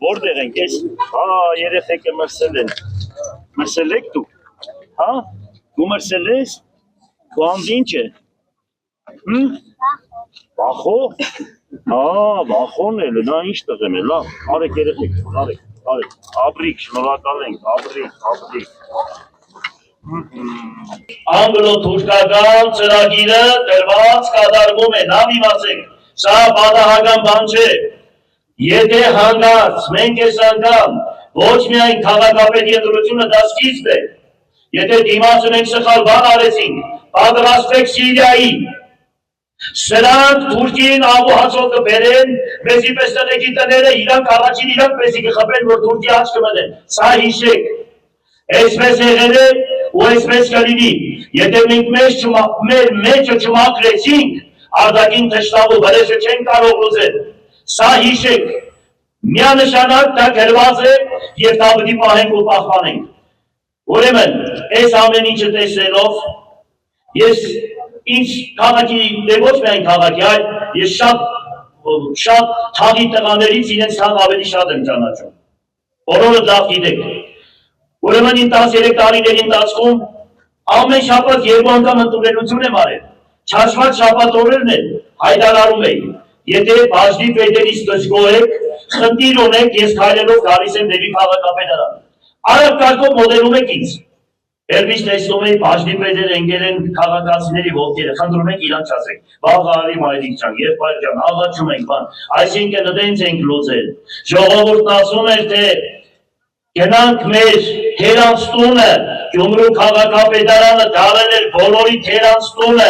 Որտեղ ենք ես, երեխեքը մրսել են, մրսել եք դու, դու մրսել ես, դու ամդ ինչ է, բախո, բախոն էլ, նա ինչ տղեմ է, լավ, արեք երեխեք, արեք, աբրիկ, շնորհակալ ենք, աբրիկ, անգլո-թուրքական ծրագիրը դրված կատարվում է, լավ իմացեք, սա պատահական բան չէ, եթե հանգարց, մենք ես անգամ, ոչ միայն քաղաքապետի ընտրությունը դա սկիզբ է, եթե դիմաց ունենք սխալ բան արեցինք, պատրաստվեք Սիրիայի, սրանք Թուրքին աղուհացով կբերեն, մեզի պես տղեկի տները իրանք առաջին իրանք պեսի կխպեն, որ Թուրքի աչ կմնեն, սա հիշեք, այսպես եղել է ու այսպես կլինի, եթե մենք մեր մեջը չմաքրեցինք, արտաքին թշնամու վրեժը չեն կարող լուծել, սա հիշեք, միանշանակ դա գրված է և դա պիտի պահենք ու պահպանենք, ուրեմն, այս ամեն ինչը տեսնելով, ես ինչ քաղաքի, ոչ միայն քաղաքի, այլ ես շատ թաղի տղաներից իրենց թաղ ավելի շատ եմ ճանաչում, բոլորը լավ գիտեք, ուրեմն 13 տարիների ընթացքում ամեն շաբաթ 2 անգամ ընդունելություն եմ արել, չարժված շաբաթ օրերն էլ հայտարարում էի, եթե բաժնի պետերից դժգոհ եք, խնդիր ունեք, ես քայլելով գալիս եմ դեպի քաղաքապետարան, արագ կարգով մոդելում եք ինձ, երբ տեսնում էի բաժնի պետերը ընկել են քաղաքացիների ոտքերը, խնդրում ենք իրանք չասեք, վաղարի մայրիկ ջան, եղբայր ջան, աղաչում ենք բան, այսինքն դենց ենք լուծել, ժողովուրդն ասում էր, թե գնանք մեր թերանց տունը, Գյումրու քաղաքապետարանը դարել էր բոլորի թերանց տունը,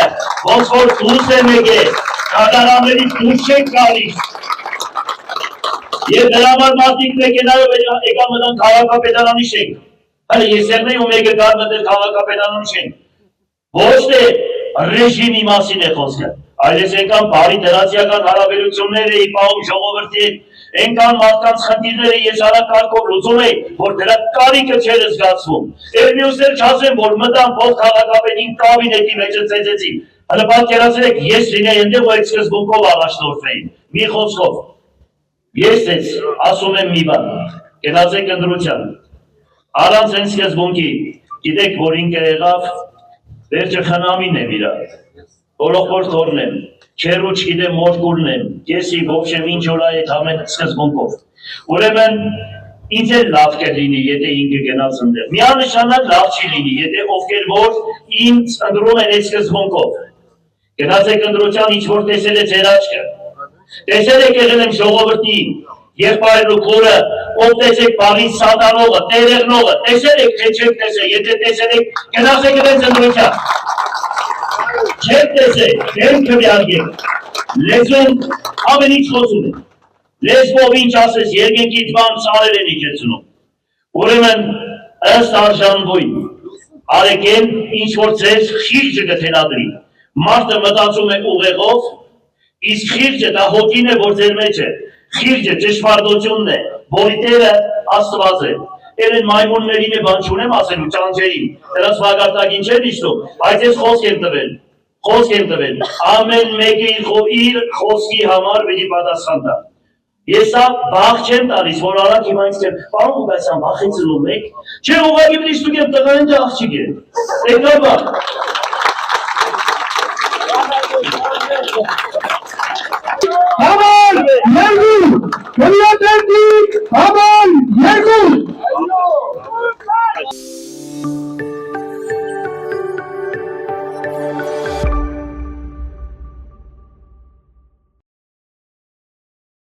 ոնց որ դուրս է եկել, կատարանների դուրս չեք գալիս, և դրա համար մարդիկ մեքենայով եկան մտան քաղաքապետարանի շենք, հələ եսերն է ու մեկը կար մտել քաղաքապետարանի շենք, ոչ թե ռեժիմի մասին է խոսքը, այլ ես եկան բարի դրացիական հարաբերություններ էի պահում ժողովրդի հետ, ենքան մարդկանց խնդիրները ես արագ կարգով լուծում էի, որ դրա կարիքը չէր զգացվում, և մյուսներ չասեմ, որ մտան փոթ քաղաքապետին կաբինետի մեջը ծեծեցի, հələ պատկերացրեք, ես լինեի այնտեղ ու այդ սկզբունքով առաջնորդվեի, մի խոսքով, ես ձեզ ասում եմ մի բան, գնացեք ընտրության, առանց այն սկզբունքի, գիտեք, որ ինքը եղավ, վերջը խնամին եմ իրա, բոլոխոր թորնեմ, չերու չգիտեմ մորկուրնեմ, կեսի ովշեմ ինչ օր այդ ամեն սկզբունքով, ուրեմն ինձ էլ լավ կլինի, եթե ինքը գնաց ընդեղ, միանշանակ լավ չի լինի, եթե ովքեր որ ինձ ընդրում են այդ սկզբունքով, գնացեք ընտրության ինչ որ տեսել է ձեր աչքը, տեսել եք եղել եմ ժողովրդի, եղբայրն ու քուրը, ով տեսեք բաղին սատանողը, տերեղնողը, տեսել եք, թե չեք տեսել, եթե տեսել եք, գնացեք իրենց ընտրության, չեք տեսեք, դեմ քվյարկեք, լեզուն ամեն ինչ խոսում է, լեզվով ինչ ասես, երկենքիդ բան սարեր են իջեցնում, ուրեմն ըստ արժանվույն, արեկեն ինչ որ ձեզ խիղճը կթելադրի, մարդը մտածում է ուղեղով, իսկ խիղճը դա հոգին է, որ ձեր մեջ է, խիղճը ճշմարտությունն է, որի տերը Աստված է, Երեն մայմուններին է բան չունեմ ասելու ճանճերին, դրանց վագարտագին չեն իշտում, բայց ես խոսք եմ տվել, ամեն մեկը իր խոսքի համար վերի պատասխան տա։ Ես սա բաղ չեմ տալիս, որ արակ հիմա ինձ կեմ, պարոն Ուգասյան, բախի ծնում եք, չէ ուղագի բլի շտուկ եմ տղային դա աղջիկ է, եկա բաղ։ Համար, ներգու, գնիատ